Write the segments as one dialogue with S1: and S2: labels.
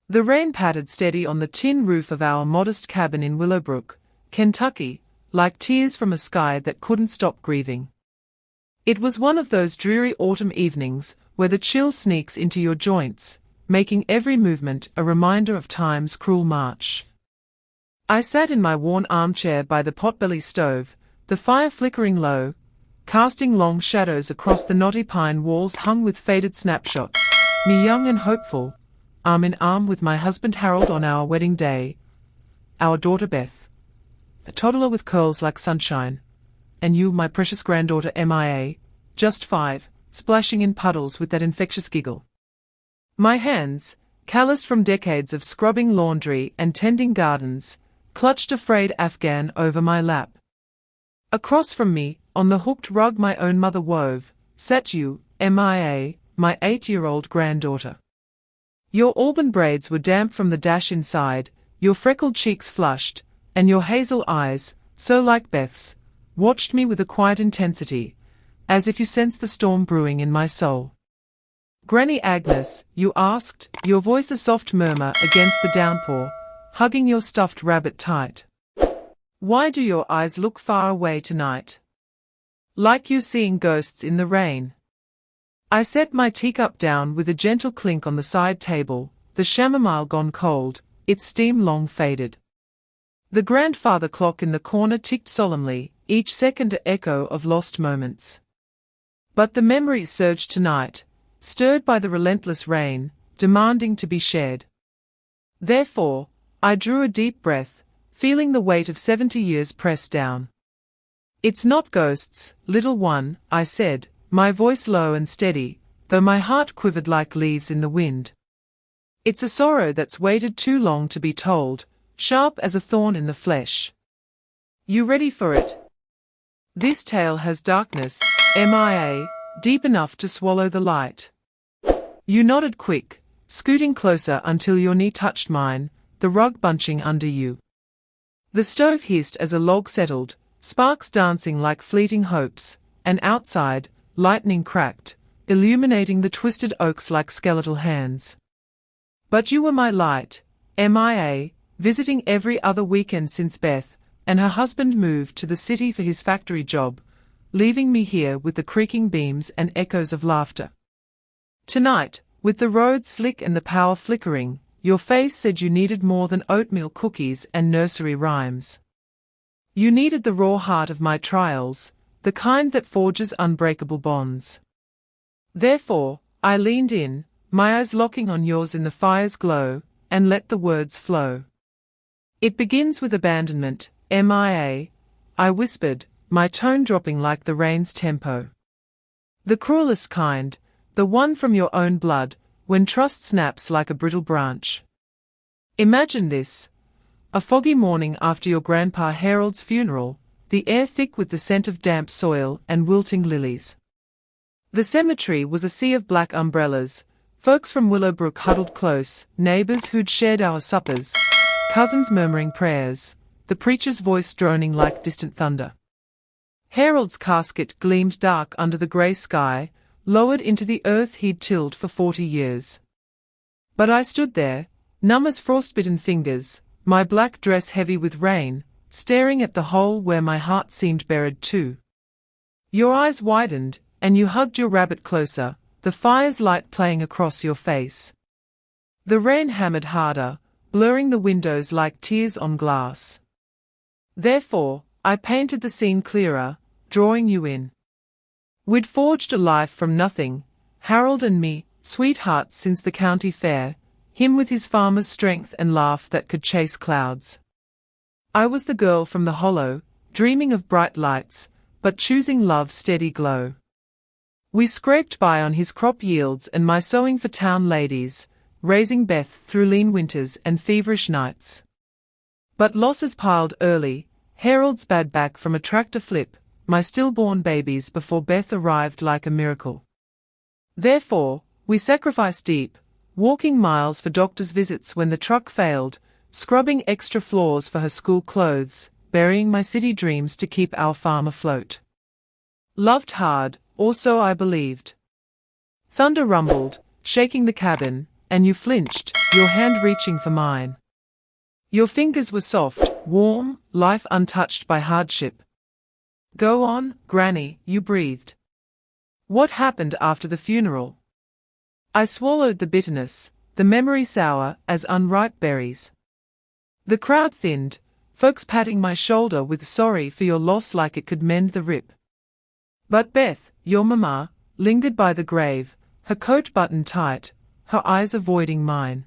S1: The rain pattered steady on the tin roof of our modest cabin in Willowbrook, Kentucky, like tears from a sky that couldn't stop grieving. It was one of those dreary autumn evenings where the chill sneaks into your joints, making every movement a reminder of time's cruel march. I sat in my worn armchair by the potbelly stove, the fire flickering low, casting long shadows across the knotty pine walls hung with faded snapshots, me young and hopeful, arm in arm with my husband Harold on our wedding day, our daughter Beth, a toddler with curls like sunshine, and you, my precious granddaughter MIA, just 5, splashing in puddles with that infectious giggle. My hands, calloused from decades of scrubbing laundry and tending gardens, clutched a frayed afghan over my lap. Across from me, on the hooked rug my own mother wove, sat you, MIA, my 8-year-old granddaughter. Your auburn braids were damp from the dash inside, your freckled cheeks flushed, and your hazel eyes, so like Beth's, watched me with a quiet intensity, as if you sensed the storm brewing in my soul. "Granny Agnes," you asked, your voice a soft murmur against the downpour, hugging your stuffed rabbit tight. "Why do your eyes look far away tonight? Like you're seeing ghosts in the rain?" I set my teacup down with a gentle clink on the side table, the chamomile gone cold, its steam long faded. The grandfather clock in the corner ticked solemnly, each second an echo of lost moments. But the memories surged tonight, stirred by the relentless rain, demanding to be shared. Therefore, I drew a deep breath, feeling the weight of 70 years press down. "It's not ghosts, little one," I said, my voice low and steady, though my heart quivered like leaves in the wind. "It's a sorrow that's waited too long to be told, sharp as a thorn in the flesh. You ready for it? This tale has darkness, MIA, deep enough to swallow the light." You nodded quick, scooting closer until your knee touched mine, the rug bunching under you. The stove hissed as a log settled, sparks dancing like fleeting hopes, and outside, lightning cracked, illuminating the twisted oaks like skeletal hands. But you were my light, MIA, visiting every other weekend since Beth and her husband moved to the city for his factory job, leaving me here with the creaking beams and echoes of laughter. Tonight, with the road slick and the power flickering, your face said you needed more than oatmeal cookies and nursery rhymes. You needed the raw heart of my trials, the kind that forges unbreakable bonds. Therefore, I leaned in, my eyes locking on yours in the fire's glow, and let the words flow. "It begins with abandonment, MIA, I whispered, my tone dropping like the rain's tempo. "The cruelest kind, the one from your own blood, when trust snaps like a brittle branch. Imagine this: a foggy morning after your grandpa Harold's funeral, the air thick with the scent of damp soil and wilting lilies. The cemetery was a sea of black umbrellas, folks from Willowbrook huddled close, neighbors who'd shared our suppers, cousins murmuring prayers, the preacher's voice droning like distant thunder. Harold's casket gleamed dark under the grey sky, lowered into the earth he'd tilled for 40 years. But I stood there, numb as frostbitten fingers, my black dress heavy with rain, staring at the hole where my heart seemed buried too. Your eyes widened, and you hugged your rabbit closer, the fire's light playing across your face. The rain hammered harder, blurring the windows like tears on glass. Therefore, I painted the scene clearer, drawing you in. We'd forged a life from nothing, Harold and me, sweethearts since the county fair, him with his farmer's strength and laugh that could chase clouds. I was the girl from the hollow, dreaming of bright lights, but choosing love's steady glow. We scraped by on his crop yields and my sewing for town ladies, raising Beth through lean winters and feverish nights. But losses piled early, Harold's bad back from a tractor flip, my stillborn babies before Beth arrived like a miracle. Therefore, we sacrificed deep, walking miles for doctor's visits when the truck failed, scrubbing extra floors for her school clothes, burying my city dreams to keep our farm afloat. Loved hard, or so I believed. Thunder rumbled, shaking the cabin, and you flinched, your hand reaching for mine. Your fingers were soft, warm, life untouched by hardship. Go on, Granny, you breathed. What happened after the funeral? I swallowed the bitterness, the memory sour as unripe berries. The crowd thinned, folks patting my shoulder with sorry for your loss like it could mend the rip. But Beth, your mama, lingered by the grave, her coat buttoned tight, her eyes avoiding mine.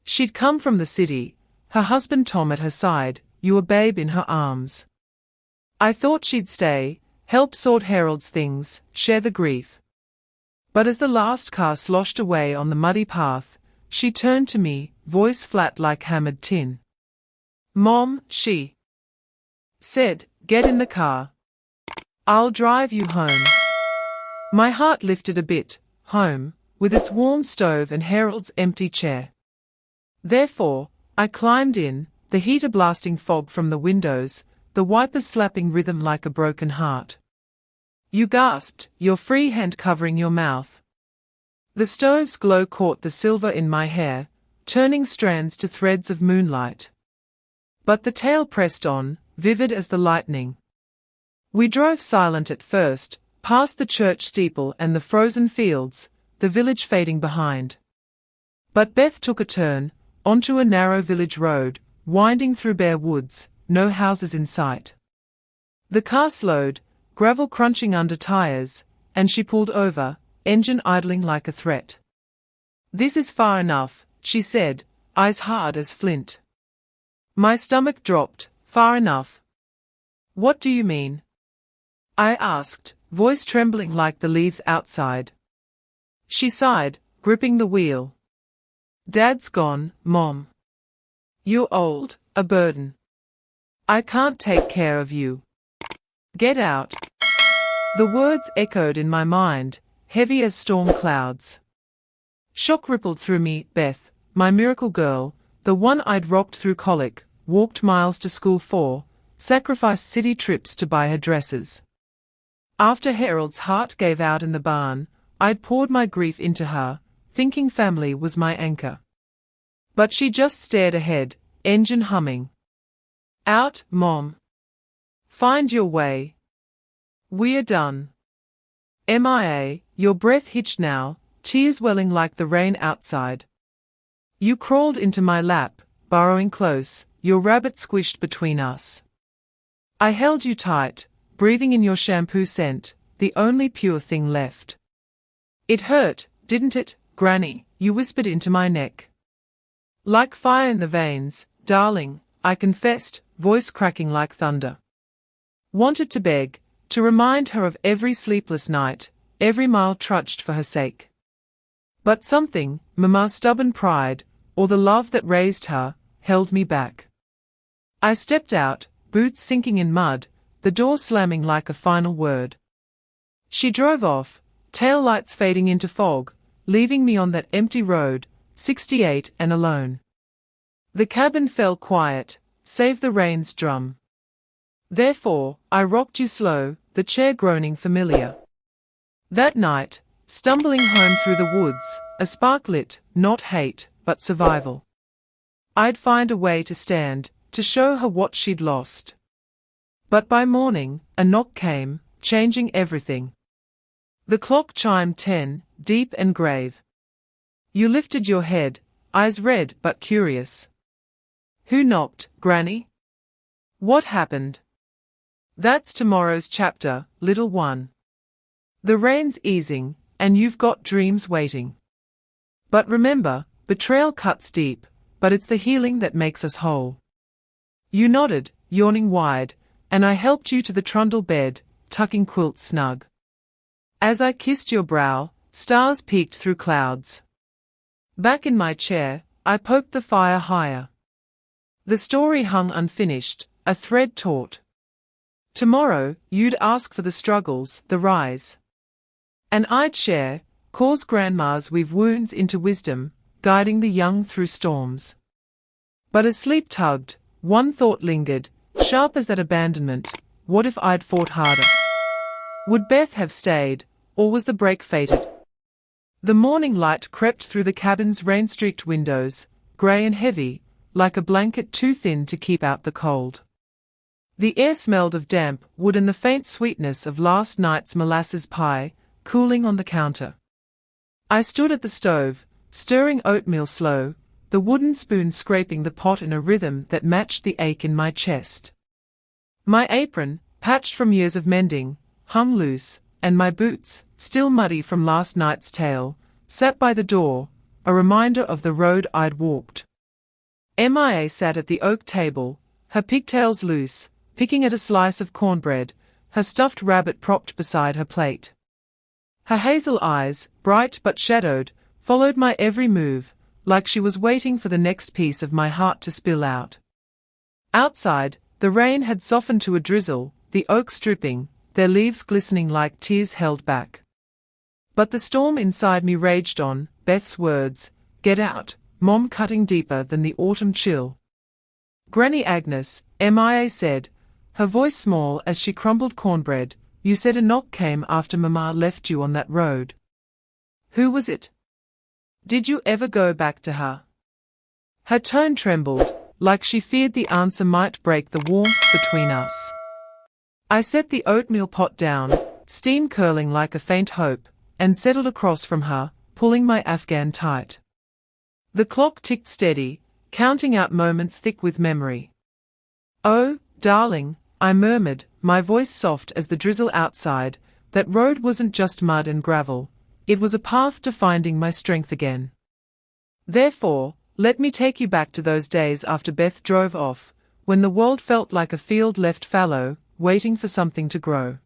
S1: She'd come from the city, her husband Tom at her side, you a babe in her arms. I thought she'd stay, help sort Harold's things, share the grief. But as the last car sloshed away on the muddy path, she turned to me, voice flat like hammered tin. Mom, she said, get in the car. I'll drive you home. My heart lifted a bit, home, with its warm stove and Harold's empty chair. Therefore, I climbed in, the heater blasting fog from the windows, the wipers slapping rhythm like a broken heart. You gasped, your free hand covering your mouth. The stove's glow caught the silver in my hair, turning strands to threads of moonlight. But the tale pressed on, vivid as the lightning. We drove silent at first, past the church steeple and the frozen fields, the village fading behind. But Beth took a turn, onto a narrow village road, winding through bare woods, no houses in sight. The car slowed, gravel crunching under tires, and she pulled over, engine idling like a threat. This is far enough, she said, eyes hard as flint. My stomach dropped, far enough. What do you mean? I asked, voice trembling like the leaves outside. She sighed, gripping the wheel. Dad's gone, Mom. You're old, a burden. I can't take care of you. Get out. The words echoed in my mind, heavy as storm clouds. Shock rippled through me, Beth, my miracle girl, the one I'd rocked through colic, walked miles to school for, sacrificed city trips to buy her dresses. After Harold's heart gave out in the barn, I'd poured my grief into her, thinking family was my anchor. But she just stared ahead, engine humming. Out, Mom. Find your way. We're done. MIA, your breath hitched now, tears welling like the rain outside. You crawled into my lap, burrowing close, your rabbit squished between us. I held you tight, breathing in your shampoo scent, the only pure thing left. It hurt, didn't it, Granny? You whispered into my neck. Like fire in the veins, darling, I confessed, voice cracking like thunder. Wanted to beg, to remind her of every sleepless night, every mile trudged for her sake. But something, Mama's stubborn pride, or the love that raised her, held me back. I stepped out, boots sinking in mud, the door slamming like a final word. She drove off, tail lights fading into fog, leaving me on that empty road, 68 and alone. The cabin fell quiet, save the rain's drum. Therefore, I rocked you slow, the chair groaning familiar. That night, stumbling home through the woods, a spark lit, not hate, but survival. I'd find a way to stand, to show her what she'd lost. But by morning, a knock came, changing everything. The clock chimed 10, deep and grave. You lifted your head, eyes red but curious. Who knocked, Granny? What happened? That's tomorrow's chapter, little one. The rain's easing, and you've got dreams waiting. But remember, betrayal cuts deep, but it's the healing that makes us whole. You nodded, yawning wide, and I helped you to the trundle bed, tucking quilts snug. As I kissed your brow, stars peeked through clouds. Back in my chair, I poked the fire higher. The story hung unfinished, a thread taut. Tomorrow, you'd ask for the struggles, the rise. And I'd share, cause grandmas weave wounds into wisdom, guiding the young through storms. But as sleep tugged, one thought lingered, sharp as that abandonment, what if I'd fought harder? Would Beth have stayed, or was the break fated? The morning light crept through the cabin's rain-streaked windows, grey and heavy, like a blanket too thin to keep out the cold. The air smelled of damp wood and the faint sweetness of last night's molasses pie, cooling on the counter. I stood at the stove, stirring oatmeal slow, the wooden spoon scraping the pot in a rhythm that matched the ache in my chest. My apron, patched from years of mending, hung loose, and my boots, still muddy from last night's tale, sat by the door, a reminder of the road I'd walked. Mia sat at the oak table, her pigtails loose, picking at a slice of cornbread, her stuffed rabbit propped beside her plate. Her hazel eyes, bright but shadowed, followed my every move, like she was waiting for the next piece of my heart to spill out. Outside, the rain had softened to a drizzle, the oaks dripping, their leaves glistening like tears held back. But the storm inside me raged on, Beth's words, "Get out, Mom," cutting deeper than the autumn chill. "Granny Agnes," Mia said, her voice small as she crumbled cornbread, "you said a knock came after Mama left you on that road. Who was it? Did you ever go back to her?" Her tone trembled, like she feared the answer might break the warmth between us. I set the oatmeal pot down, steam curling like a faint hope, and settled across from her, pulling my Afghan tight. The clock ticked steady, counting out moments thick with memory. "Oh, darling," I murmured, my voice soft as the drizzle outside, "that road wasn't just mud and gravel. It was a path to finding my strength again. Therefore, let me take you back to those days after Beth drove off, when the world felt like a field left fallow, waiting for something to grow."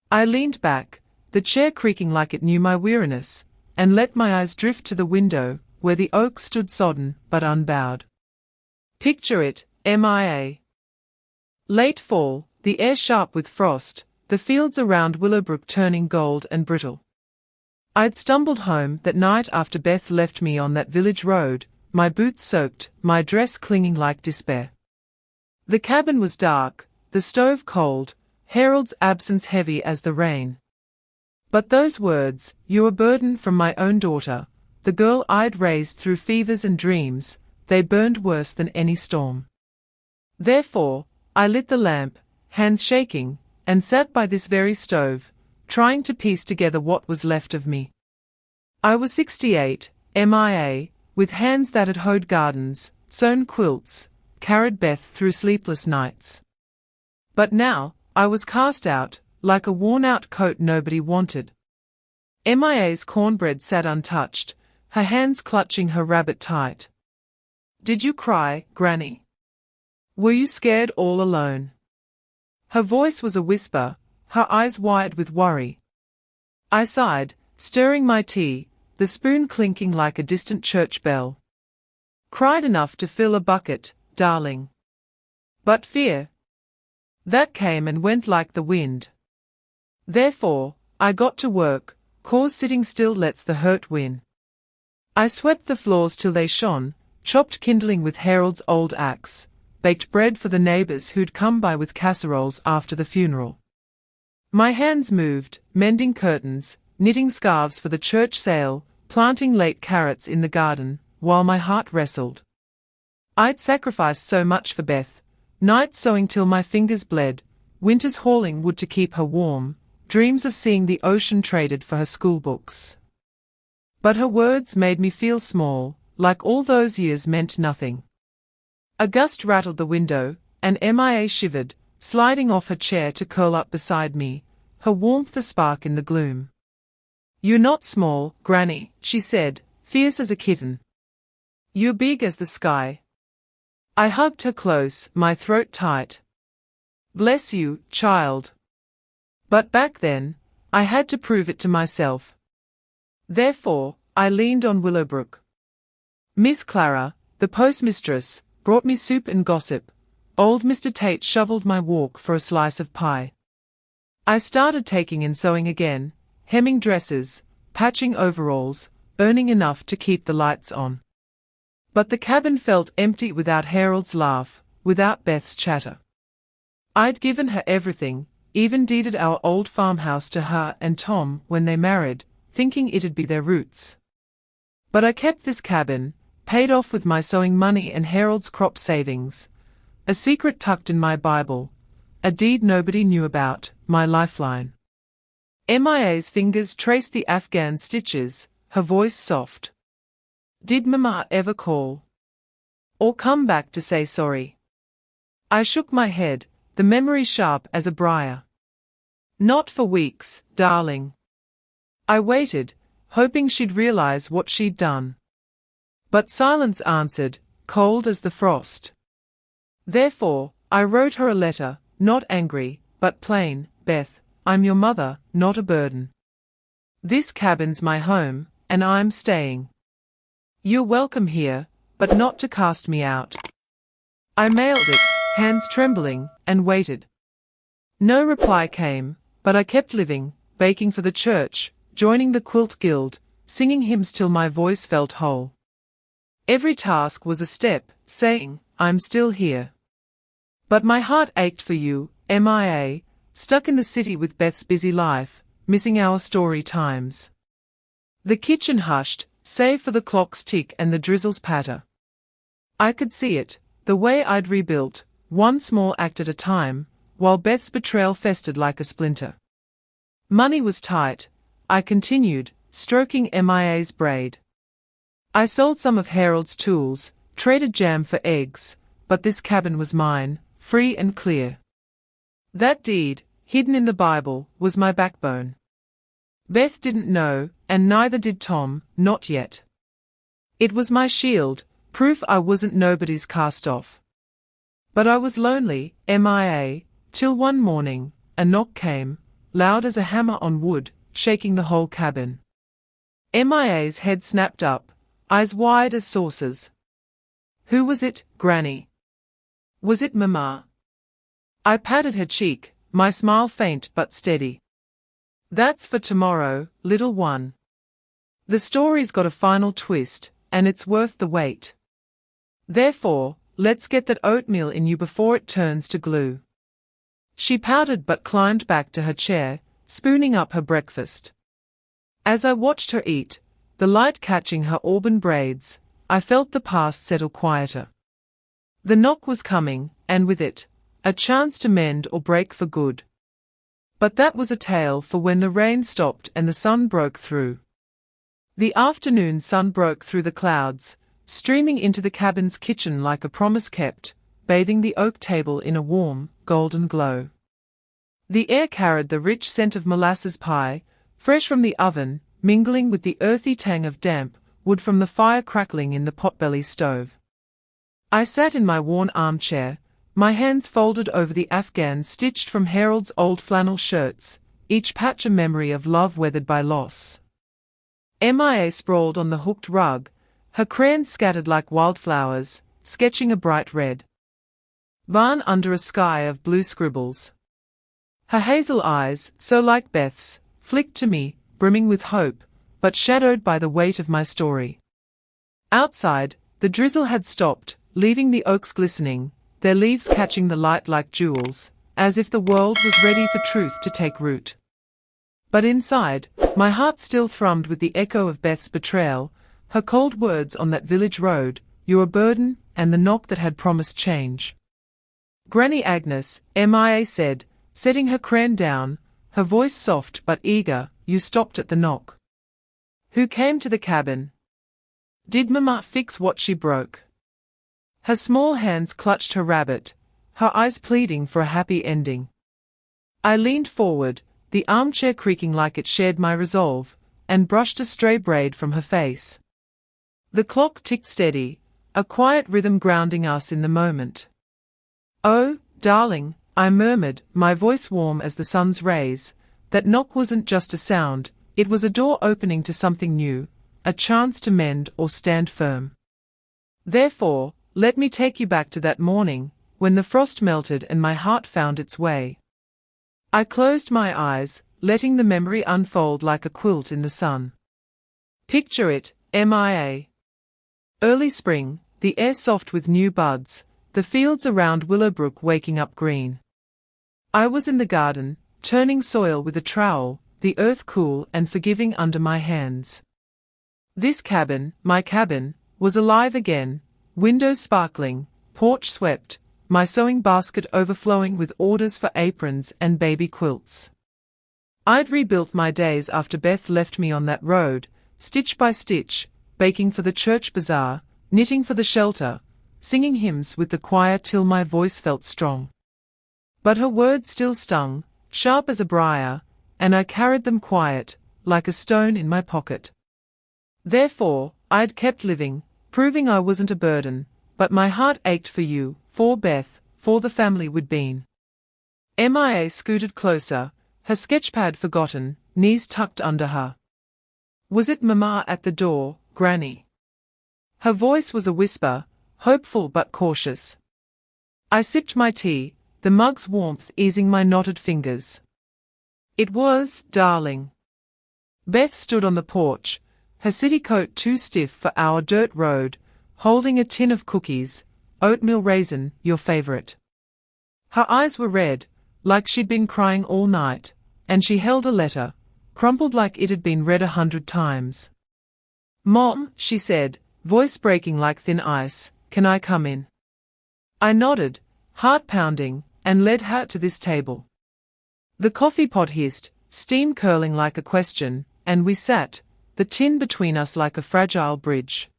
S1: I leaned back, the chair creaking like it knew my weariness, and let my eyes drift to the window, where the oak stood sodden but unbowed. Picture it, Mia. Late fall, the air sharp with frost, the fields around Willowbrook turning gold and brittle. I'd stumbled home that night after Beth left me on that village road, my boots soaked, my dress clinging like despair. The cabin was dark, the stove cold, Harold's absence heavy as the rain. But those words, "You a burden from my own daughter," the girl I'd raised through fevers and dreams, they burned worse than any storm. Therefore, I lit the lamp, hands shaking, and sat by this very stove, trying to piece together what was left of me. I was 68, Mia, with hands that had hoed gardens, sewn quilts, carried Beth through sleepless nights. But now, I was cast out, like a worn-out coat nobody wanted. Mia's cornbread sat untouched, her hands clutching her rabbit tight. "Did you cry, Granny? Were you scared all alone?" Her voice was a whisper, her eyes wide with worry. I sighed, stirring my tea, the spoon clinking like a distant church bell. "Cried enough to fill a bucket, darling. But fear, that came and went like the wind. Therefore, I got to work, 'cause sitting still lets the hurt win. I swept the floors till they shone, chopped kindling with Harold's old axe, baked bread for the neighbors who'd come by with casseroles after the funeral. My hands moved, mending curtains, knitting scarves for the church sale, planting late carrots in the garden, while my heart wrestled. I'd sacrificed so much for Beth, nights sewing till my fingers bled, winters hauling wood to keep her warm, dreams of seeing the ocean traded for her schoolbooks. But her words made me feel small, like all those years meant nothing. A gust rattled the window, and Mia shivered, sliding off her chair to curl up beside me, her warmth a spark in the gloom. "You're not small, Granny," she said, fierce as a kitten. "You're big as the sky." I hugged her close, my throat tight. "Bless you, child." But back then, I had to prove it to myself. Therefore, I leaned on Willowbrook. Miss Clara, the postmistress, brought me soup and gossip. Old Mr. Tate shoveled my walk for a slice of pie. I started taking in sewing again, hemming dresses, patching overalls, earning enough to keep the lights on. But the cabin felt empty without Harold's laugh, without Beth's chatter. I'd given her everything, even deeded our old farmhouse to her and Tom when they married, thinking it'd be their roots. But I kept this cabin, paid off with my sewing money and Harold's crop savings. A secret tucked in my Bible. A deed nobody knew about, my lifeline. MIA's fingers traced the Afghan stitches, her voice soft. Did Mama ever call? Or come back to say sorry? I shook my head, the memory sharp as a briar. Not for weeks, darling. I waited, hoping she'd realize what she'd done. But silence answered, cold as the frost. Therefore, I wrote her a letter, not angry, but plain. Beth, I'm your mother, not a burden. This cabin's my home, and I'm staying. You're welcome here, but not to cast me out. I mailed it, hands trembling, and waited. No reply came, but I kept living, baking for the church, joining the quilt guild, singing hymns till my voice felt whole. Every task was a step, saying, I'm still here. But my heart ached for you, MIA, stuck in the city with Beth's busy life, missing our story times. The kitchen hushed, save for the clock's tick and the drizzle's patter. I could see it, the way I'd rebuilt, one small act at a time, while Beth's betrayal festered like a splinter. Money was tight, I continued, stroking MIA's braid. I sold some of Harold's tools, traded jam for eggs, but this cabin was mine, free and clear. That deed, hidden in the Bible, was my backbone. Beth didn't know, and neither did Tom, not yet. It was my shield, proof I wasn't nobody's cast off. But I was lonely, MIA, till one morning, a knock came, loud as a hammer on wood, shaking the whole cabin. MIA's head snapped up, eyes wide as saucers. Who was it, Granny? Was it Mama? I patted her cheek, my smile faint but steady. That's for tomorrow, little one. The story's got a final twist, and it's worth the wait. Therefore, let's get that oatmeal in you before it turns to glue. She pouted but climbed back to her chair, spooning up her breakfast. As I watched her eat, the light catching her auburn braids, I felt the past settle quieter. The knock was coming, and with it, a chance to mend or break for good. But that was a tale for when the rain stopped and the sun broke through. The afternoon sun broke through the clouds, streaming into the cabin's kitchen like a promise kept, bathing the oak table in a warm, golden glow. The air carried the rich scent of molasses pie, fresh from the oven, mingling with the earthy tang of damp wood from the fire crackling in the potbelly stove. I sat in my worn armchair, my hands folded over the Afghans stitched from Harold's old flannel shirts, each patch a memory of love weathered by loss. MIA sprawled on the hooked rug, her crayons scattered like wildflowers, sketching a bright red barn under a sky of blue scribbles. Her hazel eyes, so like Beth's, flicked to me, brimming with hope, but shadowed by the weight of my story. Outside, the drizzle had stopped, leaving the oaks glistening, their leaves catching the light like jewels, as if the world was ready for truth to take root. But inside, my heart still thrummed with the echo of Beth's betrayal, her cold words on that village road, "You're a burden," and the knock that had promised change. Granny Agnes, MIA said, setting her crayon down, her voice soft but eager, "You stopped at the knock. Who came to the cabin? Did Mama fix what she broke?" Her small hands clutched her rabbit, her eyes pleading for a happy ending. I leaned forward, the armchair creaking like it shared my resolve, and brushed a stray braid from her face. The clock ticked steady, a quiet rhythm grounding us in the moment. "Oh, darling," I murmured, my voice warm as the sun's rays, "that knock wasn't just a sound, it was a door opening to something new, a chance to mend or stand firm. Therefore, let me take you back to that morning, when the frost melted and my heart found its way." I closed my eyes, letting the memory unfold like a quilt in the sun. Picture it, MIA. Early spring, the air soft with new buds, the fields around Willowbrook waking up green. I was in the garden, turning soil with a trowel, the earth cool and forgiving under my hands. This cabin, my cabin, was alive again, windows sparkling, porch swept, my sewing basket overflowing with orders for aprons and baby quilts. I'd rebuilt my days after Beth left me on that road, stitch by stitch, baking for the church bazaar, knitting for the shelter, singing hymns with the choir till my voice felt strong. But her words still stung, sharp as a briar, and I carried them quiet, like a stone in my pocket. Therefore, I'd kept living, proving I wasn't a burden, but my heart ached for you, for Beth, for the family we'd been. Mia scooted closer, her sketchpad forgotten, knees tucked under her. Was it Mama at the door, Granny? Her voice was a whisper, hopeful but cautious. I sipped my tea, the mug's warmth easing my knotted fingers. It was, darling. Beth stood on the porch, her city coat too stiff for our dirt road, holding a tin of cookies, oatmeal raisin, your favorite. Her eyes were red, like she'd been crying all night, and she held a letter, crumpled like it had been read 100 times. Mom, she said, voice breaking like thin ice, can I come in? I nodded, heart pounding, and led her to this table. The coffee pot hissed, steam curling like a question, and we sat, the tin between us like a fragile bridge.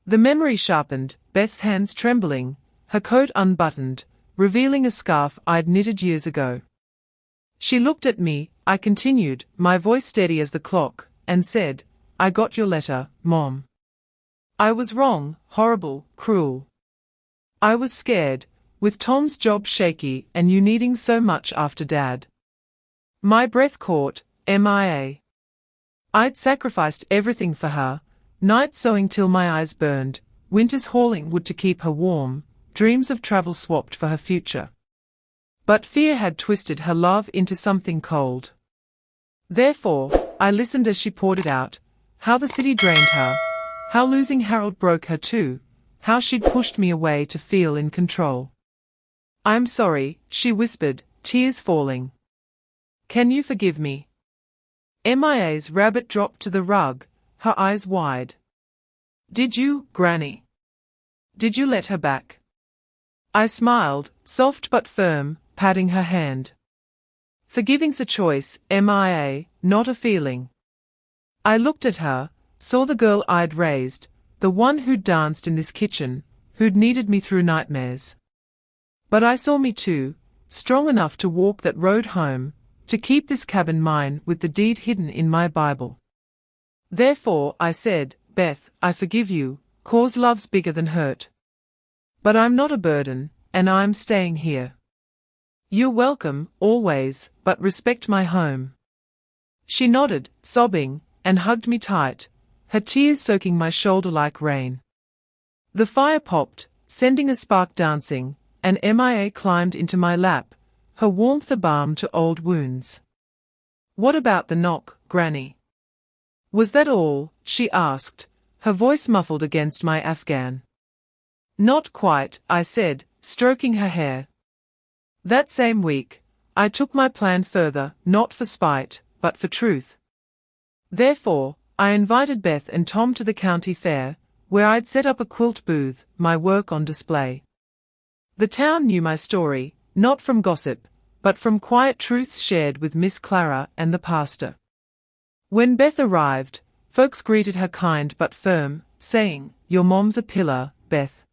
S1: The memory sharpened, Beth's hands trembling, her coat unbuttoned, revealing a scarf I'd knitted years ago. She looked at me, I continued, my voice steady as the clock, and said, I got your letter, Mom. I was wrong, horrible, cruel. I was scared, with Tom's job shaky and you needing so much after Dad. My breath caught, MIA. I'd sacrificed everything for her, nights sewing till my eyes burned, winters hauling wood to keep her warm, dreams of travel swapped for her future. But fear had twisted her love into something cold. Therefore, I listened as she poured it out, how the city drained her, how losing Harold broke her too, how she'd pushed me away to feel in control. I'm sorry, she whispered, tears falling. Can you forgive me? Mia's rabbit dropped to the rug, her eyes wide. Did you, Granny? Did you let her back? I smiled, soft but firm, patting her hand. Forgiving's a choice, Mia, not a feeling. I looked at her, saw the girl I'd raised, the one who'd danced in this kitchen, who'd needed me through nightmares. But I saw me too, strong enough to walk that road home, to keep this cabin mine with the deed hidden in my Bible. Therefore, I said, Beth, I forgive you, 'cause love's bigger than hurt. But I'm not a burden, and I'm staying here. You're welcome, always, but respect my home. She nodded, sobbing, and hugged me tight, her tears soaking my shoulder like rain. The fire popped, sending a spark dancing, and Mia climbed into my lap, her warmth a balm to old wounds. What about the knock, Granny? Was that all? She asked, her voice muffled against my Afghan. Not quite, I said, stroking her hair. That same week, I took my plan further, not for spite, but for truth. Therefore, I invited Beth and Tom to the county fair, where I'd set up a quilt booth, my work on display. The town knew my story, not from gossip, but from quiet truths shared with Miss Clara and the pastor. When Beth arrived, folks greeted her kind but firm, saying, Your mom's a pillar, Beth.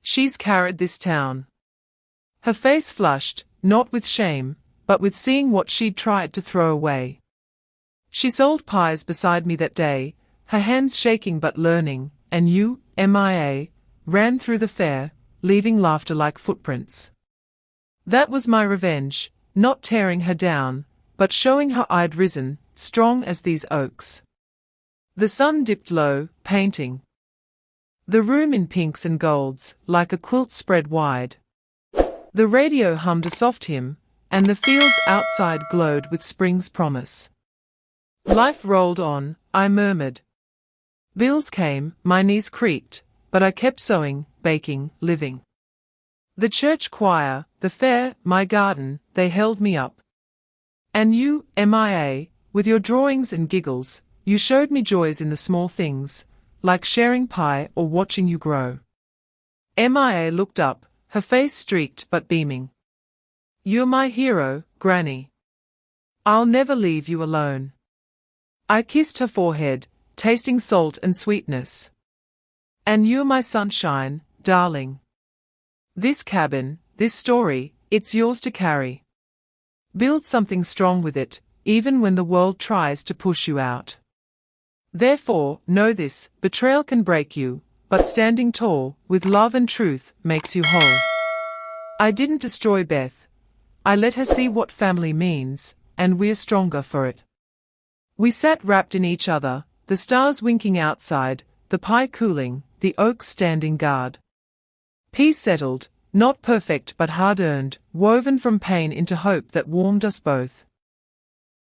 S1: She's carried this town. Her face flushed, not with shame, but with seeing what she'd tried to throw away. She sold pies beside me that day, her hands shaking but learning, and you, Mia, ran through the fair, leaving laughter like footprints. That was my revenge, not tearing her down, but showing how I'd risen, strong as these oaks. The sun dipped low, painting the room in pinks and golds, like a quilt spread wide. The radio hummed a soft hymn, and the fields outside glowed with spring's promise. Life rolled on, I murmured. Bills came, my knees creaked, but I kept sewing, baking, living. The church choir, the fair, my garden, they held me up. And you, MIA, with your drawings and giggles, you showed me joys in the small things, like sharing pie or watching you grow. MIA looked up, her face streaked but beaming. You're my hero, Granny. I'll never leave you alone. I kissed her forehead, tasting salt and sweetness. And you're my sunshine, darling. This cabin, this story, it's yours to carry. Build something strong with it, even when the world tries to push you out. Therefore, know this, betrayal can break you, but standing tall, with love and truth, makes you whole. I didn't destroy Beth. I let her see what family means, and we're stronger for it. We sat wrapped in each other, the stars winking outside, the pie cooling, the oaks standing guard. Peace settled, not perfect but hard-earned, woven from pain into hope that warmed us both.